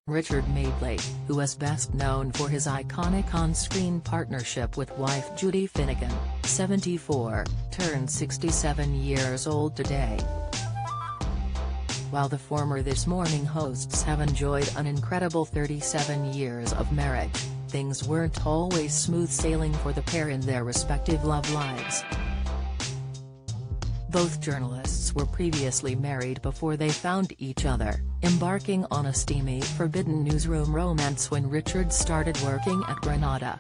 Richard Madeley, who is best known for his iconic on-screen partnership with wife Judy Finnegan, 74, turned 67 years old today. While the former This Morning hosts have enjoyed an incredible 37 years of marriage, things weren't always smooth sailing for the pair in their respective love lives. Both journalists were previously married before they found each other, embarking on a steamy forbidden newsroom romance when Richard started working at Granada.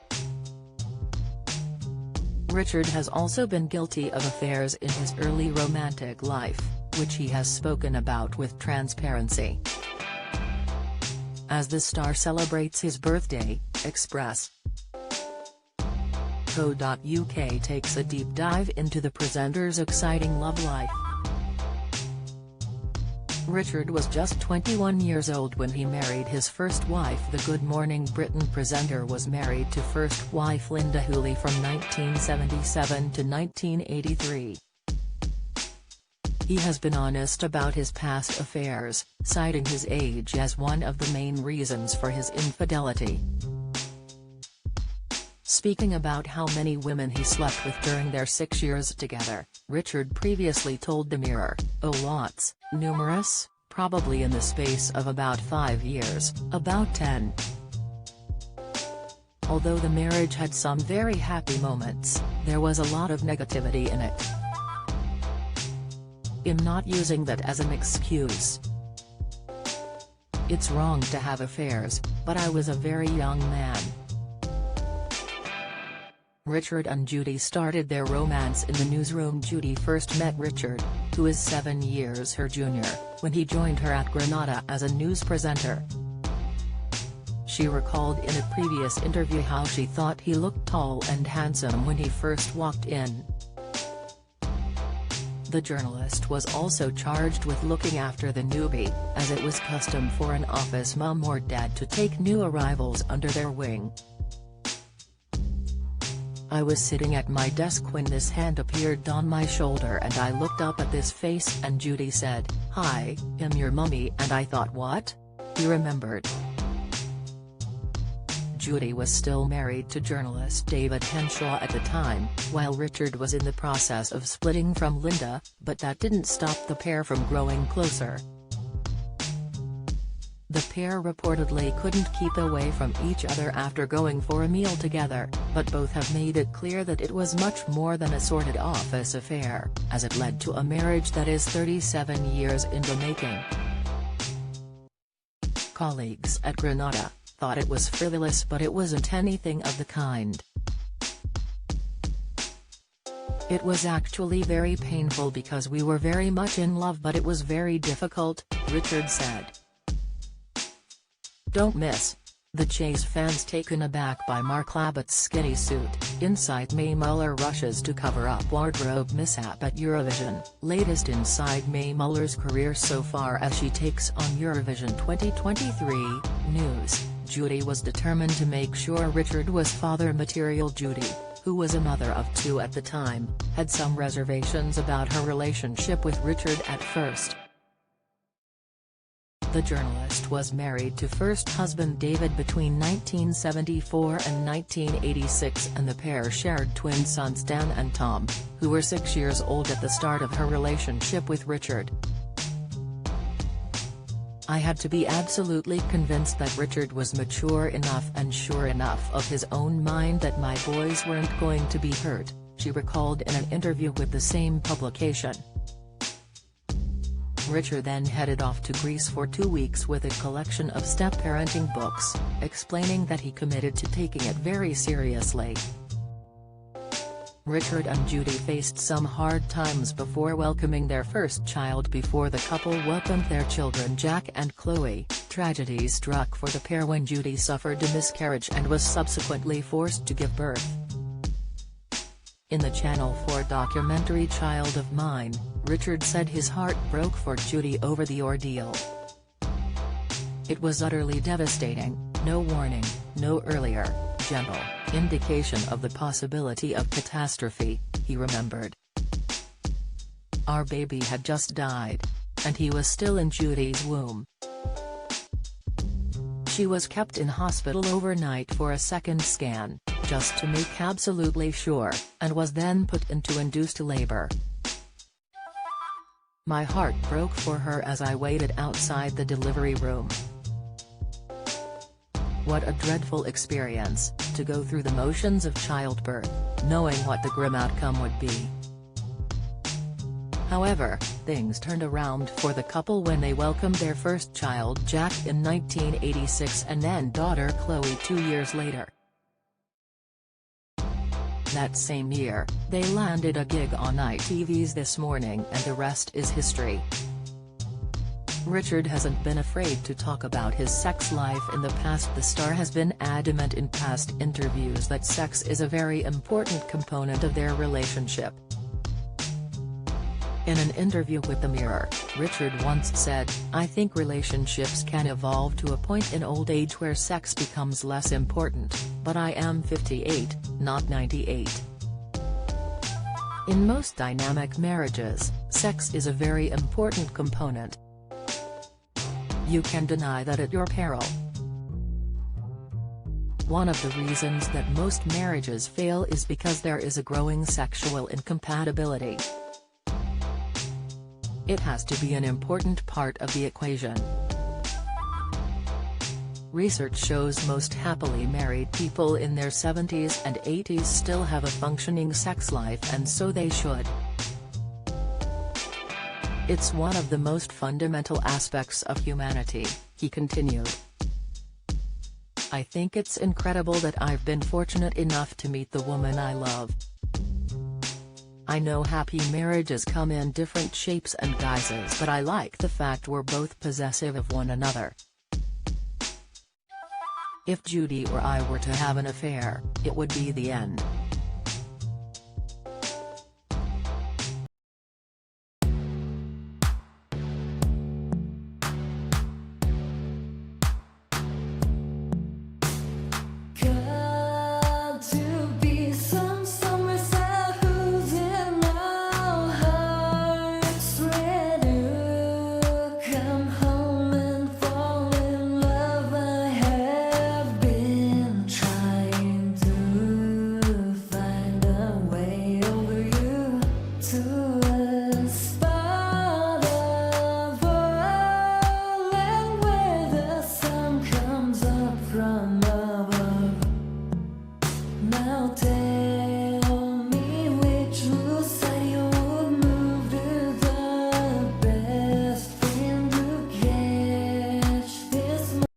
Richard has also been guilty of affairs in his early romantic life, which he has spoken about with transparency. As the star celebrates his birthday, Express.co.uk takes a deep dive into the presenter's exciting love life. Richard was just 21 years old when he married his first wife. The Good Morning Britain presenter was married to first wife Linda Hooley from 1977 to 1983. He has been honest about his past affairs, citing his age as one of the main reasons for his infidelity. Speaking about how many women he slept with during their 6 years together, Richard previously told The Mirror, "Oh, lots, numerous, probably in the space of about 5 years, about 10. Although the marriage had some very happy moments, there was a lot of negativity in it. I'm not using that as an excuse. It's wrong to have affairs, but I was a very young man." Richard and Judy started their romance in the newsroom. Judy first met Richard, who is 7 years her junior, when he joined her at Granada as a news presenter. She recalled in a previous interview how she thought he looked tall and handsome when he first walked in. The journalist was also charged with looking after the newbie, as it was custom for an office mum or dad to take new arrivals under their wing. "I was sitting at my desk when this hand appeared on my shoulder and I looked up at this face and Judy said, 'Hi, I'm your mummy,' and I thought, what?" he remembered. Judy was still married to journalist David Henshaw at the time, while Richard was in the process of splitting from Linda, but that didn't stop the pair from growing closer. The pair reportedly couldn't keep away from each other after going for a meal together, but both have made it clear that it was much more than a sordid office affair, as it led to a marriage that is 37 years in the making. Colleagues at Granada thought it was frivolous, but it wasn't anything of the kind. "It was actually very painful because we were very much in love, but it was very difficult," Richard said. Don't miss the Chase fans taken aback by Mark Labbott's skinny suit. Inside Mae Muller rushes to cover up wardrobe mishap at Eurovision. Latest inside Mae Muller's career so far as she takes on Eurovision 2023 news. Judy was determined to make sure Richard was father material. Judy, who was a mother of 2 at the time, had some reservations about her relationship with Richard at first. The journalist was married to first husband David between 1974 and 1986, and the pair shared twin sons Dan and Tom, who were 6 years old at the start of her relationship with Richard. "I had to be absolutely convinced that Richard was mature enough and sure enough of his own mind that my boys weren't going to be hurt," she recalled in an interview with the same publication. Richard then headed off to Greece for 2 weeks with a collection of step-parenting books, explaining that he committed to taking it very seriously. Richard and Judy faced some hard times before welcoming their first child. Before the couple welcomed their children Jack and Chloe, tragedy struck for the pair when Judy suffered a miscarriage and was subsequently forced to give birth. In the Channel 4 documentary Child of Mine, Richard said his heart broke for Judy over the ordeal. "It was utterly devastating, no warning, no earlier, gentle indication of the possibility of catastrophe," he remembered. "Our baby had just died. And he was still in Judy's womb. She was kept in hospital overnight for a second scan, just to make absolutely sure, and was then put into induced labor. My heart broke for her as I waited outside the delivery room. What a dreadful experience, to go through the motions of childbirth, knowing what the grim outcome would be. However, things turned around for the couple when they welcomed their first child Jack in 1986 and then daughter Chloe 2 years later. That same year, they landed a gig on ITV's This Morning and the rest is history. Richard hasn't been afraid to talk about his sex life in the past. The star has been adamant in past interviews that sex is a very important component of their relationship. In an interview with The Mirror, Richard once said, "I think relationships can evolve to a point in old age where sex becomes less important, but I am 58, not 98. In most dynamic marriages, sex is a very important component. You can deny that at your peril." One of the reasons that most marriages fail is because there is a growing sexual incompatibility. It has to be an important part of the equation. Research shows most happily married people in their 70s and 80s still have a functioning sex life, and so they should. It's one of the most fundamental aspects of humanity, he continued. I think it's incredible that I've been fortunate enough to meet the woman I love. I know happy marriages come in different shapes and guises, but I like the fact we're both possessive of one another. If Judy or I were to have an affair, it would be the end.